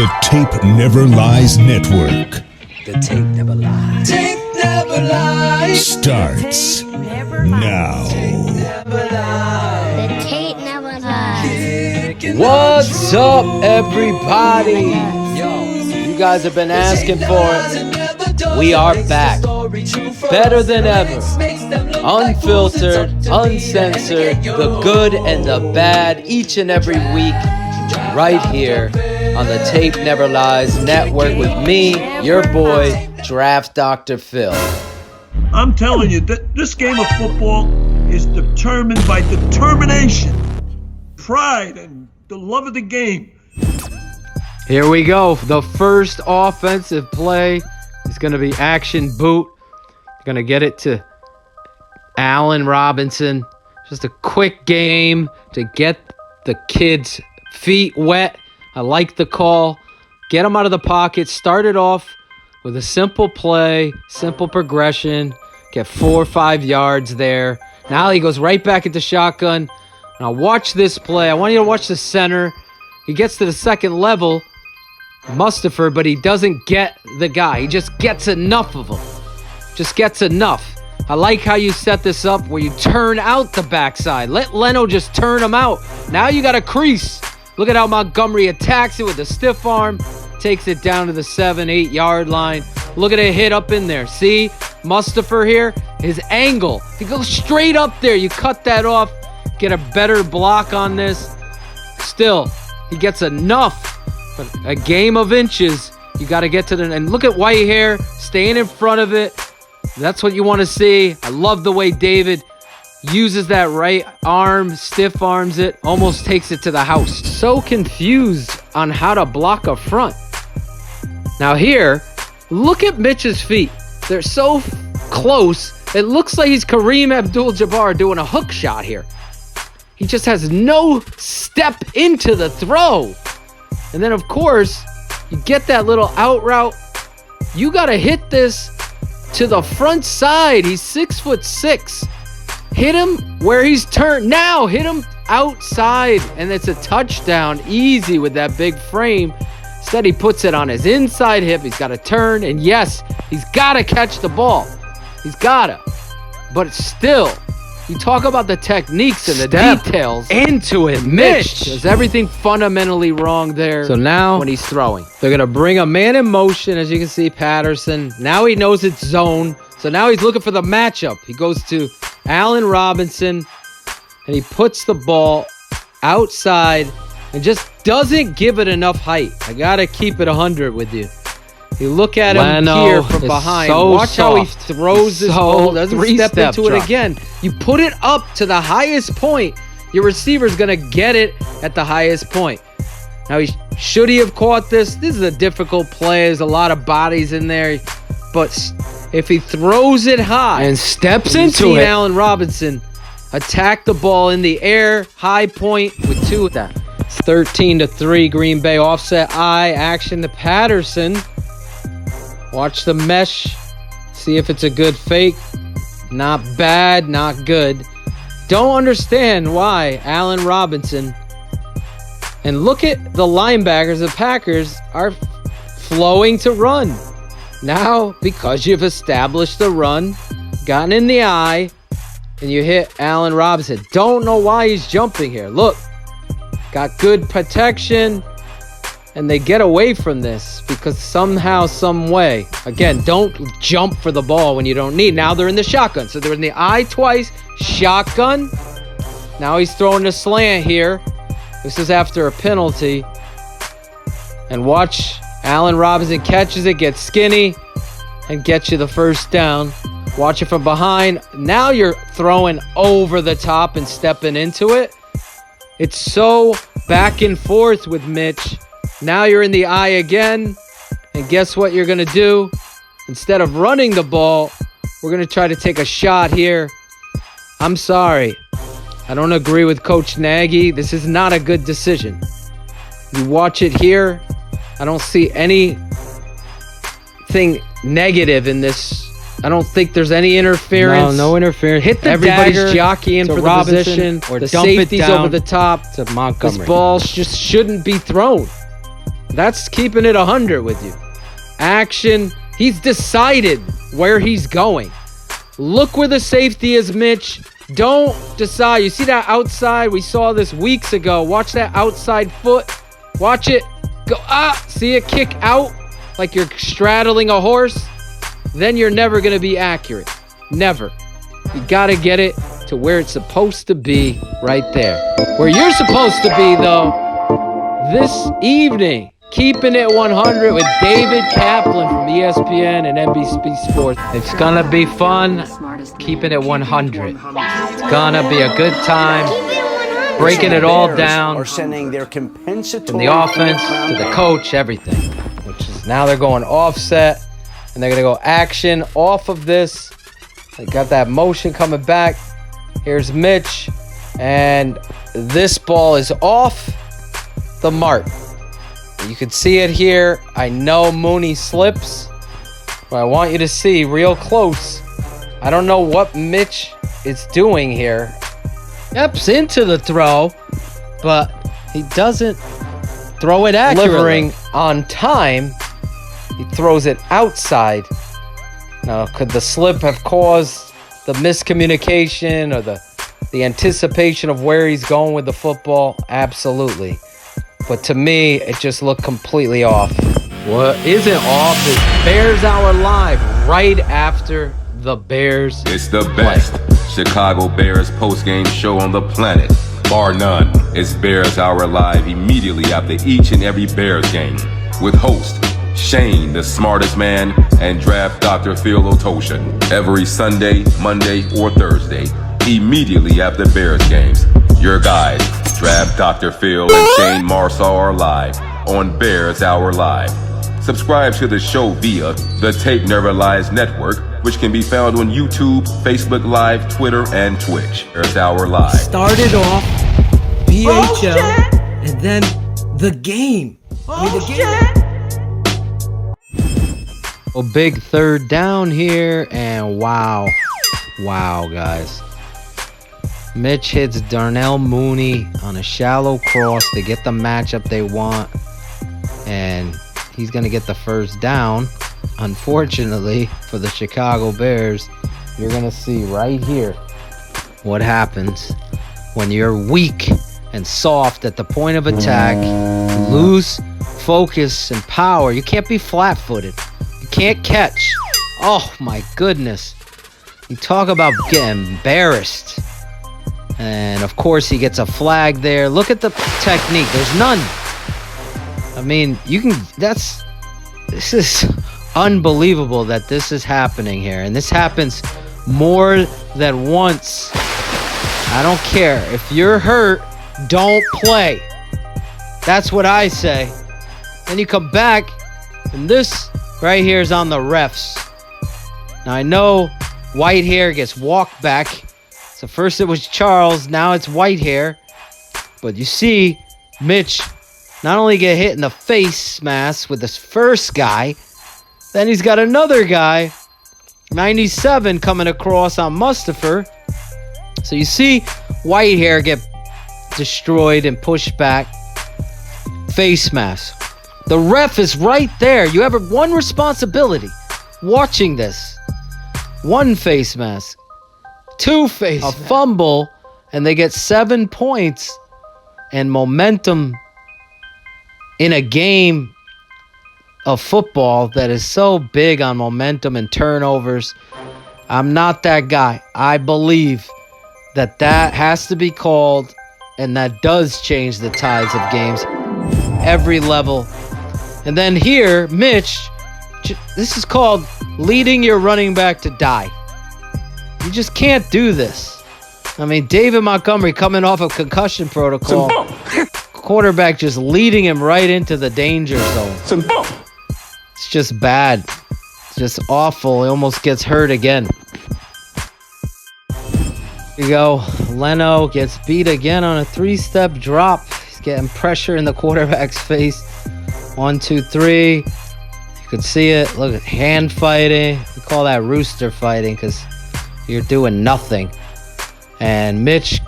The Tape Never Lies Network. The tape never lies. Tape never lies. Starts now. The tape never lies. What's up, everybody? You guys have been asking for it. We are back. Better than ever. Unfiltered, uncensored, the good and the bad, each and every week, right here on the Tape Never Lies Network with me, your boy, Draft Dr. Phil. I'm telling you, this game of football is determined by determination, pride, and the love of the game. Here we go. The first offensive play is going to be action boot. Going to get it to Allen Robinson. Just a quick game to get the kids' feet wet. I like the call. Get them out of the pocket. Start it off with a simple play, simple progression. Get 4 or 5 yards there. Now he goes right back into shotgun. Now watch this play. I want you to watch the center. He gets to the second level, Mustipher, but he doesn't get the guy. He just gets enough of him. Just gets enough. I like how you set this up where you turn out the backside. Let Leno just turn him out. Now you got a crease. Look at how Montgomery attacks it with a stiff arm. Takes it down to the 7-8 yard line. Look at it hit up in there. See? Mustipher here. His angle. He goes straight up there. You cut that off. Get a better block on this. Still, he gets enough. But a game of inches. You got to get to the... And look at Whitehair staying in front of it. That's what you want to see. I love the way David uses that right arm, stiff arms it, almost takes it to the house. So confused on how to block a front. Now here, look at Mitch's feet. They're so close. It looks like he's Kareem Abdul-Jabbar doing a hook shot here. He just has no step into the throw. And then, of course, you get that little out route. You got to hit this to the front side. He's 6'6". Hit him where he's turned. Now hit him outside, and it's a touchdown. Easy with that big frame. Instead, he puts it on his inside hip. He's got to turn, and yes, he's got to catch the ball. He's got to. But still, you talk about the techniques and the details. Into it, Mitch. There's everything fundamentally wrong there. So now, when he's throwing, they're going to bring a man in motion, as you can see, Patterson. Now he knows it's zone. So now he's looking for the matchup. He goes to Allen Robinson, and he puts the ball outside and just doesn't give it enough height. I got to keep it 100 with you. You look at him here from behind. Watch how he throws this ball. Doesn't step into it again. You put it up to the highest point. Your receiver's going to get it at the highest point. Now, should he have caught this? This is a difficult play. There's a lot of bodies in there. But if he throws it high and steps into it, Allen Robinson attack the ball in the air, high point with 2 of that. 13-3 Green Bay offset eye action to Patterson. Watch the mesh. See if it's a good fake. Not bad, not good. Don't understand why Allen Robinson. And look at the linebackers. The Packers are flowing to run. Now, because you've established the run, gotten in the eye, and you hit Allen Robinson. Don't know why he's jumping here. Look, got good protection, and they get away from this because somehow, some way. Again, don't jump for the ball when you don't need. Now they're in the shotgun. So they're in the eye twice, shotgun. Now he's throwing a slant here. This is after a penalty. And watch, Allen Robinson catches it, gets skinny, and gets you the first down. Watch it from behind. Now you're throwing over the top and stepping into it. It's so back and forth with Mitch. Now you're in the eye again. And guess what you're going to do? Instead of running the ball, we're going to try to take a shot here. I'm sorry. I don't agree with Coach Nagy. This is not a good decision. You watch it here. I don't see anything negative in this. I don't think there's any interference. No interference. Hit the Everybody's dagger jockeying to for Robinson, the position, or the dump it safety's down over the top. to Montgomery. This ball just shouldn't be thrown. That's keeping it 100 with you. Action. He's decided where he's going. Look where the safety is, Mitch. Don't decide. You see that outside? We saw this weeks ago. Watch that outside foot. Watch it. Go. See it kick out like you're straddling a horse? Then you're never going to be accurate. Never. You got to get it to where it's supposed to be right there. Where you're supposed to be, though, this evening. Keeping it 100 with David Kaplan from ESPN and NBC Sports. It's going to be fun. Keeping it 100. It's going to be a good time. Breaking it all down. From the offense to the coach, everything. Which is now they're going offset. And they're going to go action off of this. They got that motion coming back. Here's Mitch. And this ball is off the mark. You can see it here. I know Mooney slips, but I want you to see real close. I don't know what Mitch is doing here. Steps into the throw, but he doesn't throw it accurately. Delivering on time, he throws it outside. Now, could the slip have caused the miscommunication or the anticipation of where he's going with the football? Absolutely. But to me, it just looked completely off. What isn't off is Bears Hour Live right after the Bears. It's the best Chicago Bears postgame show on the planet. Bar none. It's Bears Hour Live immediately after each and every Bears game. With host Shane, the smartest man, and draft Dr. Phil Otoshan. Every Sunday, Monday, or Thursday, immediately after Bears games. Your guys, Draft Dr. Phil and Shane Marsaw are live on Bears Hour Live. Subscribe to the show via the Tape Never Lies Network, which can be found on YouTube, Facebook Live, Twitter, and Twitch. Bears Hour Live. Started off BHL and then the game. A big third down here, and wow, guys. Mitch hits Darnell Mooney on a shallow cross to get the matchup they want, and he's going to get the first down. Unfortunately for the Chicago Bears, you're going to see right here what happens when you're weak and soft at the point of attack. You lose focus and power. You can't be flat-footed. You can't catch. Oh, my goodness. You talk about getting embarrassed. And, of course, he gets a flag there. Look at the technique. There's none. I mean, this is unbelievable that this is happening here. And this happens more than once. I don't care. If you're hurt, don't play. That's what I say. Then you come back, and this right here is on the refs. Now, I know Whitehair gets walked back. So first it was Charles, now it's Whitehair. But you see Mitch not only get hit in the face mask with this first guy, then he's got another guy, 97, coming across on Mustafa. So you see Whitehair get destroyed and pushed back. Face mask. The ref is right there. You have one responsibility watching this. One face mask. Two face. A fumble, and they get 7 points and momentum in a game of football that is so big on momentum and turnovers. I'm not that guy. I believe that has to be called, and that does change the tides of games. Every level. And then here, Mitch, this is called leading your running back to die. You just can't do this. I mean, David Montgomery coming off of concussion protocol. Quarterback just leading him right into the danger zone. It's just bad. It's just awful. He almost gets hurt again. Here you go. Leno gets beat again on a 3-step drop. He's getting pressure in the quarterback's face. 1, 2, 3. You can see it. Look at hand fighting. We call that rooster fighting because you're doing nothing. And Mitch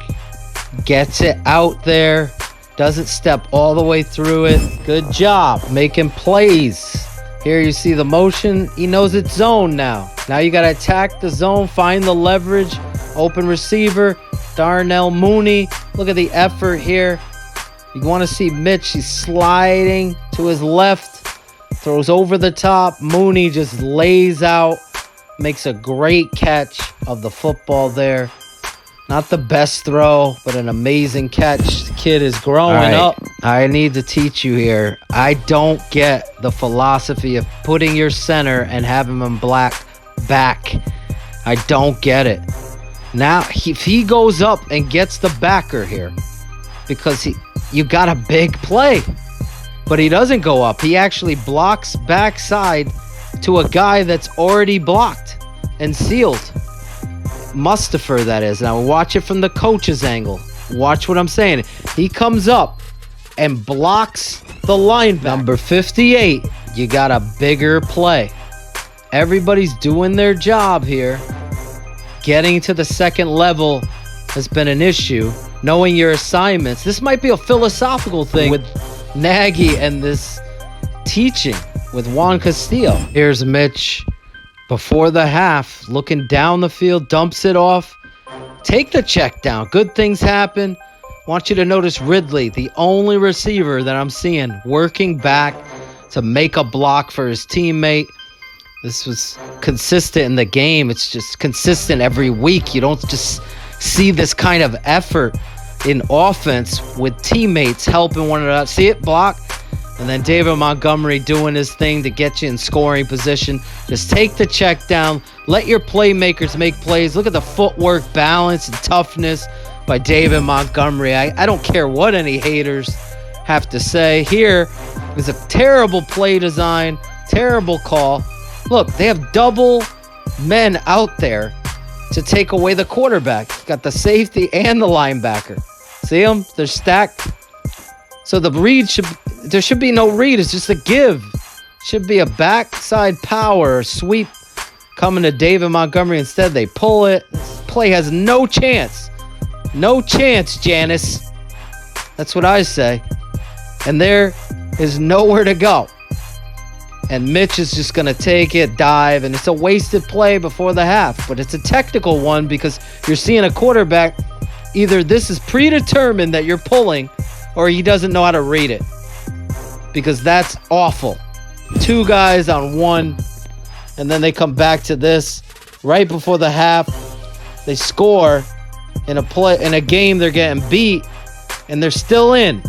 gets it out there. Doesn't step all the way through it. Good job making plays. Here you see the motion. He knows it's zone now. Now you got to attack the zone, find the leverage. Open receiver, Darnell Mooney. Look at the effort here. You want to see Mitch. He's sliding to his left. Throws over the top. Mooney just lays out. Makes a great catch of the football there. Not the best throw, but an amazing catch. The kid is growing up. I need to teach you here. I don't get the philosophy of putting your center and having him black back. I don't get it. Now, if he goes up and gets the backer here, because you got a big play, but he doesn't go up. He actually blocks backside to a guy that's already blocked and sealed. Mustafa, that is. Now watch it from the coach's angle. Watch what I'm saying. He comes up and blocks the linebacker. Number 58, you got a bigger play. Everybody's doing their job here. Getting to the second level has been an issue. Knowing your assignments. This might be a philosophical thing with Nagy and this teaching with Juan Castillo. Here's Mitch. Before the half, looking down the field, dumps it off. Take the check down. Good things happen. Want you to notice Ridley, the only receiver that I'm seeing working back to make a block for his teammate. This was consistent in the game. It's just consistent every week. You don't just see this kind of effort in offense with teammates helping one another. See it? Block. And then David Montgomery doing his thing to get you in scoring position. Just take the check down. Let your playmakers make plays. Look at the footwork, balance, and toughness by David Montgomery. I don't care what any haters have to say. Here is a terrible play design, terrible call. Look, they have double men out there to take away the quarterback. Got the safety and the linebacker. See them? They're stacked. So the read there should be no read. It's just a give. Should be a backside power sweep coming to David Montgomery. Instead, they pull it. This play has no chance. No chance, Janice. That's what I say. And there is nowhere to go. And Mitch is just going to take it, dive, and it's a wasted play before the half. But it's a technical one because you're seeing a quarterback. Either this is predetermined that you're pulling, or he doesn't know how to read it. Because that's awful. Two guys on one, and then they come back to this right before the half. They score in a game they're getting beat, and they're still in.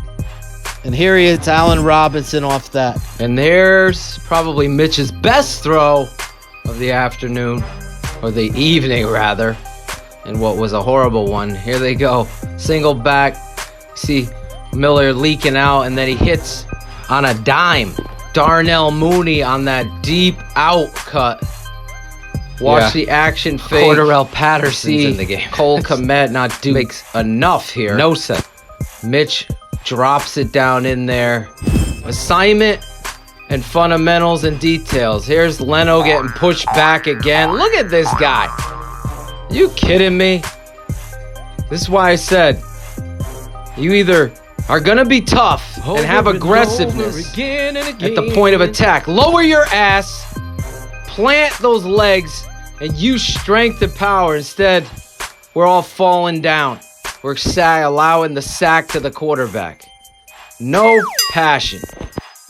And here he is, Allen Robinson off that. And there's probably Mitch's best throw of the afternoon, or the evening rather, and what was a horrible one. Here they go, single back. See Miller leaking out, and then he hits on a dime. Darnell Mooney on that deep out cut. Watch the action fake. Cordarrelle Patterson's in the game. Cole Kmet not do makes enough here. No set. Mitch drops it down in there. Assignment and fundamentals and details. Here's Leno getting pushed back again. Look at this guy. You kidding me? This is why I said you either are going to be tough and have aggressiveness at the point of attack. Lower your ass, plant those legs, and use strength and power. Instead, we're all falling down. We're allowing the sack to the quarterback. No passion.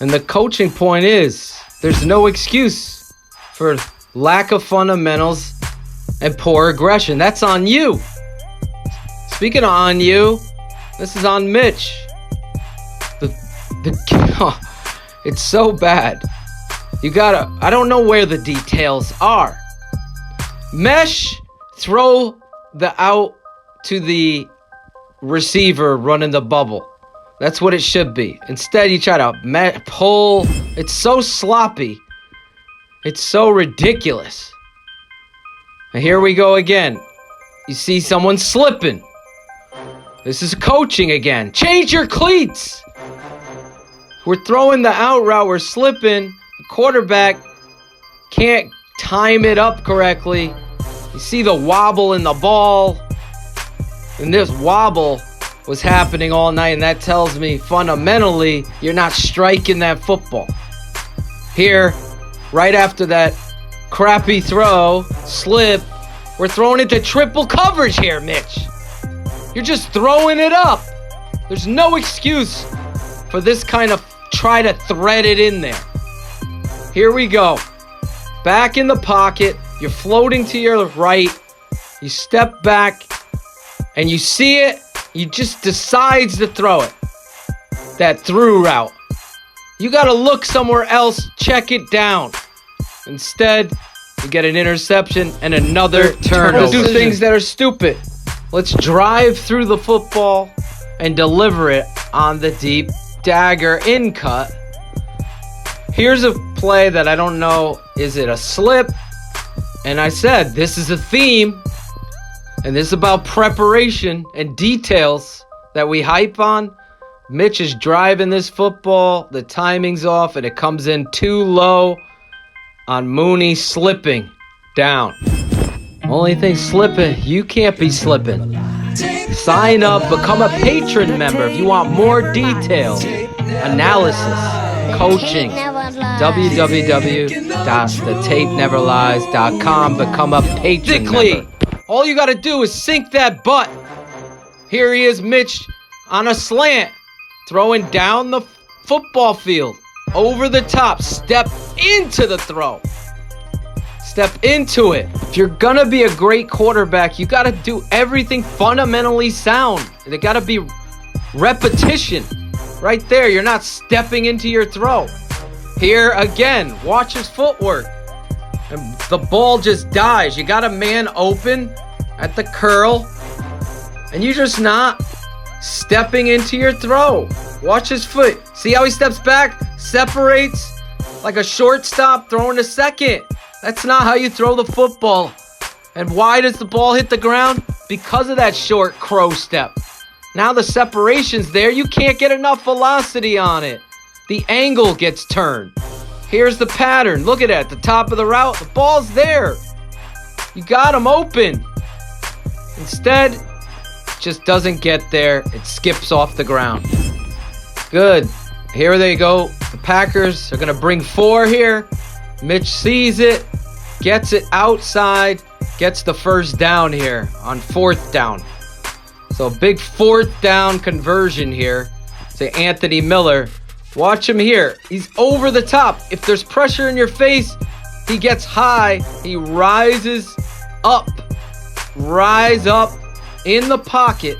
And the coaching point is, there's no excuse for lack of fundamentals and poor aggression. That's on you. Speaking of on you, this is on Mitch. It's so bad. I don't know where the details are. Mesh, throw the out to the receiver running the bubble. That's what it should be. Instead, you try to pull. It's so sloppy. It's so ridiculous. And here we go again. You see someone slipping. This is coaching again. Change your cleats. We're throwing the out route. We're slipping. The quarterback can't time it up correctly. You see the wobble in the ball. And this wobble was happening all night, and that tells me fundamentally you're not striking that football. Here, right after that crappy throw, slip, we're throwing into triple coverage here, Mitch. You're just throwing it up. There's no excuse for this kind of try to thread it in there. Here we go. Back in the pocket. You're floating to your right. You step back and you see it. You just decides to throw it. That through route. You got to look somewhere else. Check it down. Instead, you get an interception and another turnover. To do things that are stupid. Let's drive through the football and deliver it on the deep dagger in cut. Here's a play that I don't know. Is it a slip? And I said, this is a theme. And this is about preparation and details that we hype on. Mitch is driving this football. The timing's off and it comes in too low on Mooney slipping down. Only thing slipping, you can't be slipping. Sign up, become a patron member if you want more details, analysis, coaching. www.thetapeneverlies.com. Become a patron member. All you got to do is sink that butt. Here he is, Mitch, on a slant, throwing down the football field, over the top. Step into the throw. Step into it. If you're gonna be a great quarterback, you gotta do everything fundamentally sound. There gotta be repetition. Right there, you're not stepping into your throw. Here again, watch his footwork. And the ball just dies. You got a man open at the curl, and you're just not stepping into your throw. Watch his foot. See how he steps back, separates like a shortstop throwing to second. That's not how you throw the football. And why does the ball hit the ground? Because of that short crow step. Now the separation's there. You can't get enough velocity on it. The angle gets turned. Here's the pattern. Look at that. The top of the route. The ball's there. You got him open. Instead, it just doesn't get there. It skips off the ground. Good. Here they go. The Packers are going to bring 4 here. Mitch sees it, gets it outside, gets the first down here on 4th down. So big 4th down conversion here to Anthony Miller. Watch him here. He's over the top. If there's pressure in your face, he gets high. He rises up. Rise up in the pocket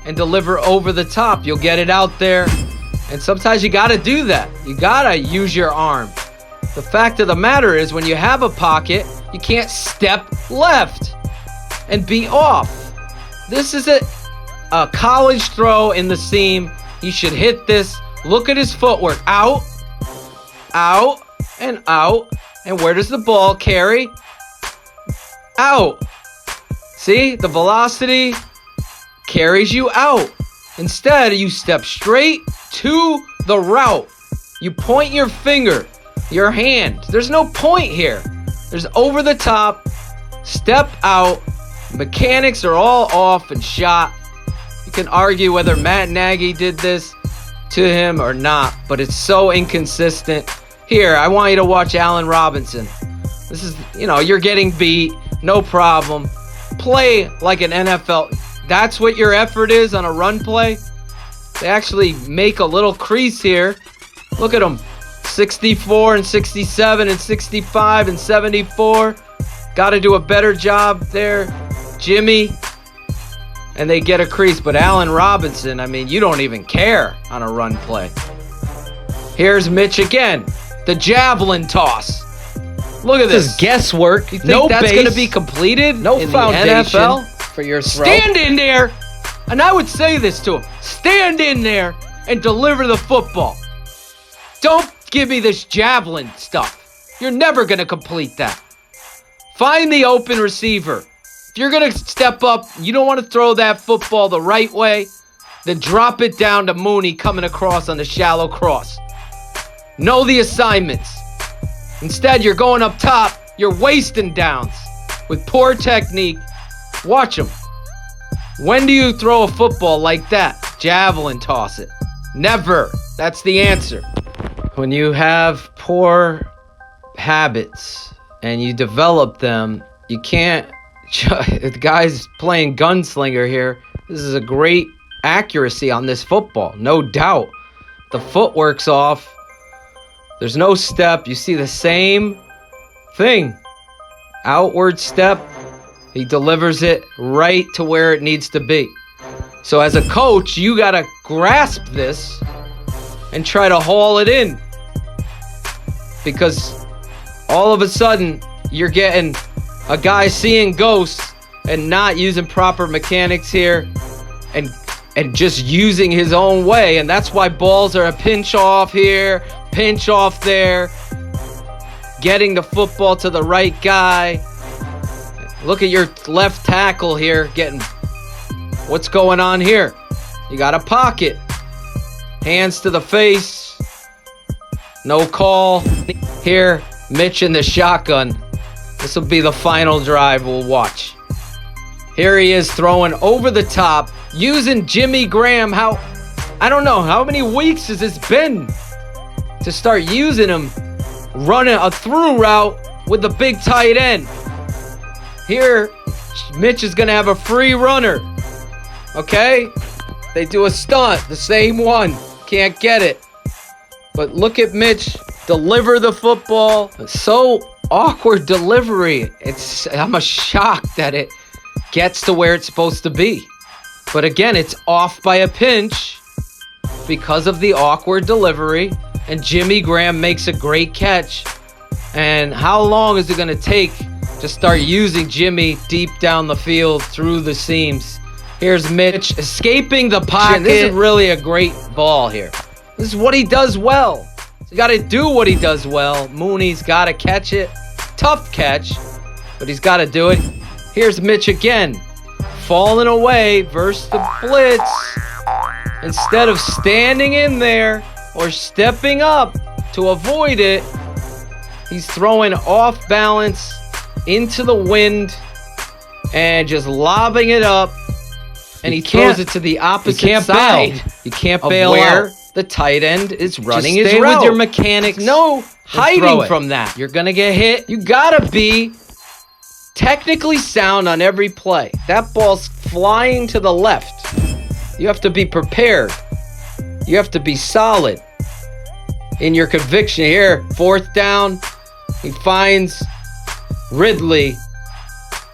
and deliver over the top. You'll get it out there. And sometimes you got to do that. You got to use your arm. The fact of the matter is, when you have a pocket, you can't step left and be off. This is a college throw in the seam. He should hit this. Look at his footwork. Out, out, and out. And where does the ball carry? Out. See, the velocity carries you out. Instead, you step straight to the route. You point your finger. Your hand. There's no point here. There's over the top, step out. Mechanics are all off and shot. You can argue whether Matt Nagy did this to him or not, but it's so inconsistent. Here, I want you to watch Allen Robinson. This is, you're getting beat. No problem. Play like an NFL. That's what your effort is on a run play. They actually make a little crease here. Look at them. 64 and 67 and 65 and 74. Got to do a better job there, Jimmy. And they get a crease. But Allen Robinson, you don't even care on a run play. Here's Mitch again. The javelin toss. Look at this. Guesswork. You think that's going to be completed? No in foundation the NFL? For your throw? Stand in there. And I would say this to him. Stand in there and deliver the football. Don't give me this javelin stuff. You're never going to complete that. Find the open receiver. If you're going to step up, you don't want to throw that football the right way, then drop it down to Mooney coming across on the shallow cross. Know the assignments. Instead, you're going up top. You're wasting downs with poor technique. Watch them. When do you throw a football like that? javelin toss it. Never. That's the answer. When you have poor habits and you develop them, you can't. The guy's playing gunslinger here. This is a great accuracy on this football, no doubt. The footwork's off. There's no step. You see the same thing. Outward step. He delivers it right to where it needs to be. So as a coach, you got to grasp this and try to haul it in. Because all of a sudden, you're getting a guy seeing ghosts and not using proper mechanics here and just using his own way. And that's why balls are a pinch off here, pinch off there, getting the football to the right guy. Look at your left tackle here getting... What's going on here? You got a pocket. Hands to the face. No call. Here, Mitch in the shotgun. This will be the final drive we'll watch. Here he is throwing over the top, using Jimmy Graham. I don't know, how many weeks has this been to start using him, running a through route with the big tight end. Here, Mitch is going to have a free runner. Okay? They do a stunt, the same one. Can't get it. But look at Mitch deliver the football. So awkward delivery. I'm shocked that it gets to where it's supposed to be. But again, it's off by a pinch because of the awkward delivery. And Jimmy Graham makes a great catch. And how long is it going to take to start using Jimmy deep down the field through the seams? Here's Mitch escaping the pocket. This is really a great ball here. This is what he does well. So you got to do what he does well. Mooney's got to catch it. Tough catch, but he's got to do it. Here's Mitch again. Falling away versus the blitz. Instead of standing in there or stepping up to avoid it, he's throwing off balance into the wind and just lobbing it up. And he throws it to the opposite side. You can't bail where the tight end is running his route. Stay with your mechanics. No hiding from that. You're going to get hit. You got to be technically sound on every play. That ball's flying to the left. You have to be prepared. You have to be solid in your conviction. Here, 4th down. He finds Ridley.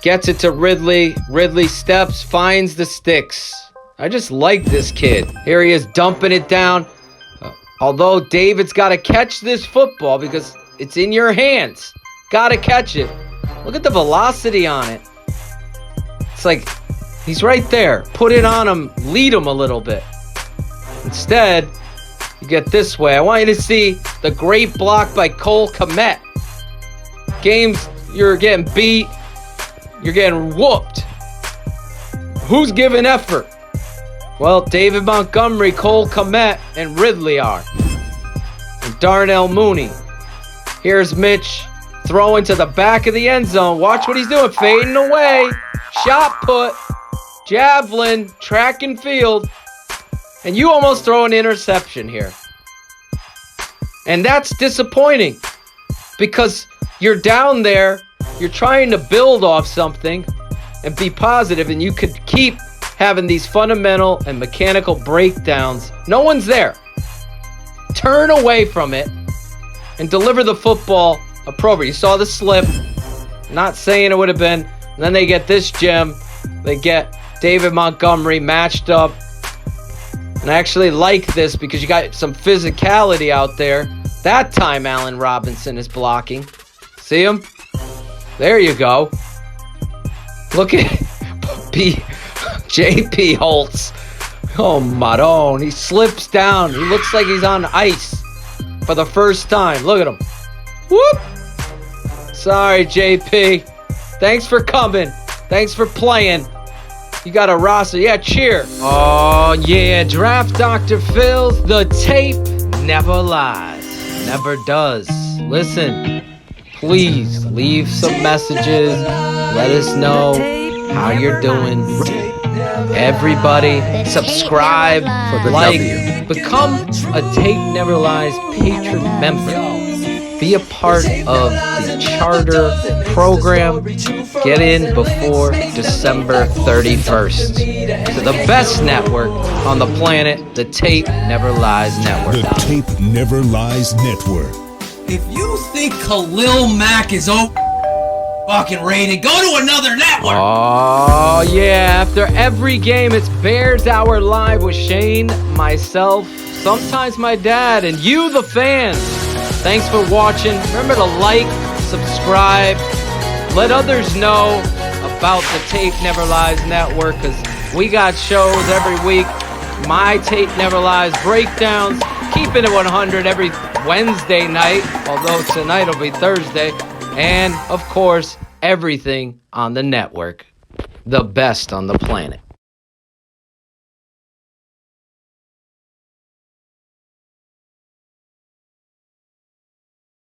Gets it to Ridley. Ridley steps, finds the sticks. I just like this kid. Here he is dumping it down. Although David's got to catch this football because it's in your hands. Got to catch it. Look at the velocity on it. It's like he's right there. Put it on him. Lead him a little bit. Instead, you get this way. I want you to see the great block by Cole Kmet. Games, you're getting beat. You're getting whooped. Who's giving effort? Well, David Montgomery, Cole Kmet, and Ridley are. And Darnell Mooney. Here's Mitch throwing to the back of the end zone. Watch what he's doing. Fading away. Shot put. Javelin. Track and field. And you almost throw an interception here. And that's disappointing. Because you're down there. You're trying to build off something and be positive, and you could keep having these fundamental and mechanical breakdowns. No one's there. Turn away from it and deliver the football appropriately. You saw the slip. Not saying it would have been. And then they get this gem. They get David Montgomery matched up. And I actually like this because you got some physicality out there. That time Allen Robinson is blocking. See him? There you go. Look at JP Holtz. Oh, Maron. He slips down. He looks like he's on ice for the first time. Look at him. Whoop. Sorry, JP. Thanks for coming. Thanks for playing. You got a roster. Yeah, cheer. Oh, yeah. Draft Dr. Phil's The Tape Never Lies. Never does. Listen. Please leave some messages. Let us know how you're doing. Everybody, subscribe, For the like, W. become a Tape Never Lies patron member. Be a part of the charter program. Get in before December 31st to the best network on the planet, the Tape Never Lies Network. The Tape Never Lies Network. If you think Khalil Mack is fucking rated, go to another network. Oh, yeah. After every game, it's Bears Hour Live with Shane, myself, sometimes my dad, and you, the fans. Thanks for watching. Remember to like, subscribe, let others know about the Tape Never Lies Network, because we got shows every week. My Tape Never Lies breakdowns, keeping it 100 every Wednesday night, although tonight will be Thursday. And, of course, everything on the network. The best on the planet.